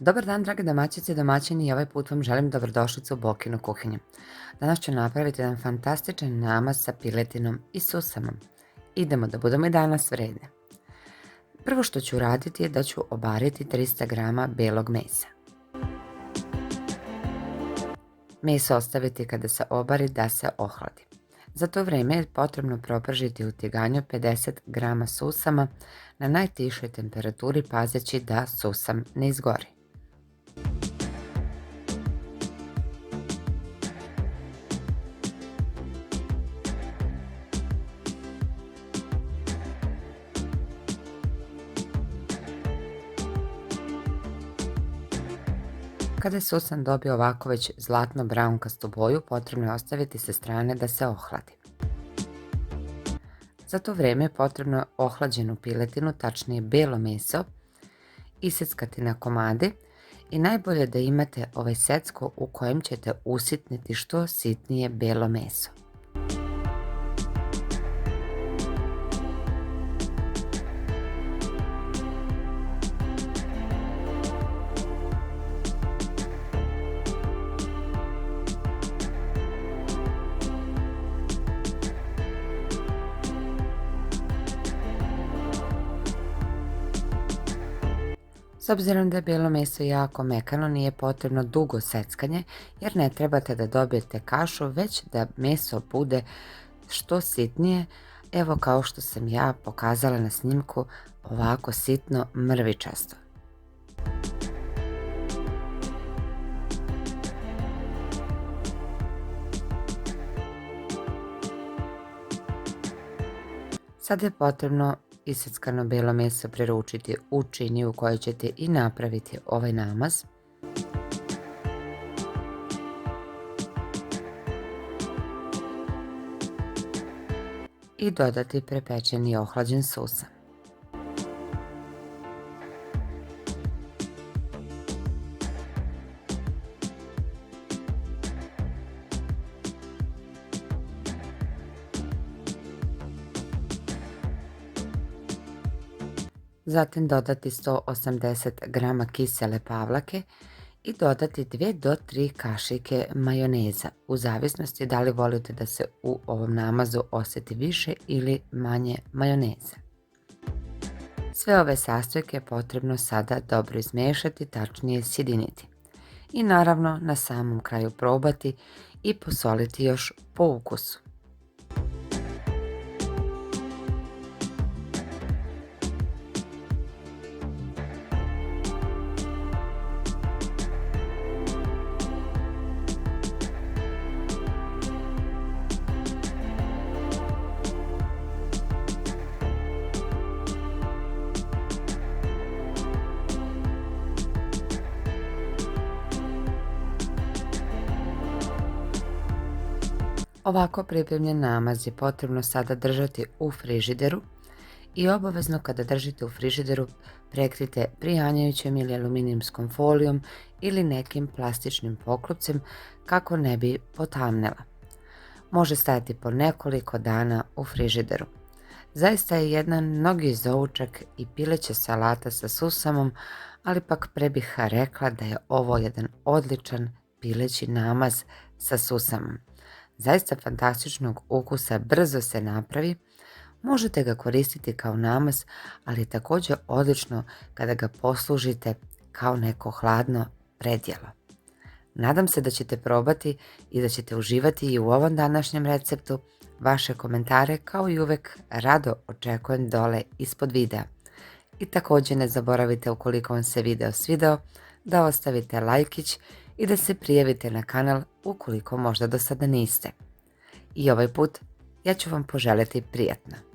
Dobar dan, drage domaćice i domaćini, i ovaj put vam želim dobrodošlicu u Bokinu kuhinju. Danas ću napraviti jedan fantastičan namaz sa piletinom i susamom. Idemo da budemo i danas vredne. Prvo što ću raditi je da ću obariti 300 g belog mesa. Meso ostaviti kada se obari da se ohladi. Za to vreme je potrebno propržiti u tiganju 50 g susama na najtišoj temperaturi, pazeći da susam ne izgori. Kada je susan dobio ovako već zlatno braunkastu boju, potrebno je ostaviti sa strane da se ohladi. Za to vreme je potrebno ohlađenu piletinu, tačnije belo meso, iseckati na komade i najbolje da imate ovaj secko u kojem ćete usitniti što sitnije belo meso. S obzirom da je belo meso jako mekano, nije potrebno dugo seckanje, jer ne trebate da dobijete kašu, već da meso bude što sitnije, evo kao što sam ja pokazala na snimku, ovako sitno mrvičasto. Sada je potrebno iseckano belo meso preručiti u čini u kojoj ćete i napraviti ovaj namaz. I dodati prepečeni i ohlađen susam. Zatim dodati 180 g kisele pavlake i dodati 2 do 3 kašike majoneza, u zavisnosti da li volite da se u ovom namazu osjeti više ili manje majoneza. Sve ove sastojke je potrebno sada dobro izmešati, tačnije sjediniti. I naravno na samom kraju probati i posoliti još po ukusu. Ovako pripremljen namaz je potrebno sada držati u frižideru i obavezno kada držite u frižideru prekrijte prijanjajućom ili aluminijumskom folijom ili nekim plastičnim poklopcem kako ne bi potamnela. Može stajati po nekoliko dana u frižideru. Zaista je jedan mnogi zovu čak i pileća salata sa susamom, ali pak pre bih rekla da je ovo jedan odličan pileći namaz sa susamom. Zaista fantastičnog ukusa, brzo se napravi, možete ga koristiti kao namaz, ali je također odlično kada ga poslužite kao neko hladno predjelo. Nadam se da ćete probati i da ćete uživati i u ovom današnjem receptu. Vaše komentare kao i uvek rado očekujem dole ispod videa. I također ne zaboravite, ukoliko vam se video svideo, da ostavite lajkić i da se prijavite na kanal ukoliko možda do sada niste. I ovaj put ja ću vam poželjeti prijatno.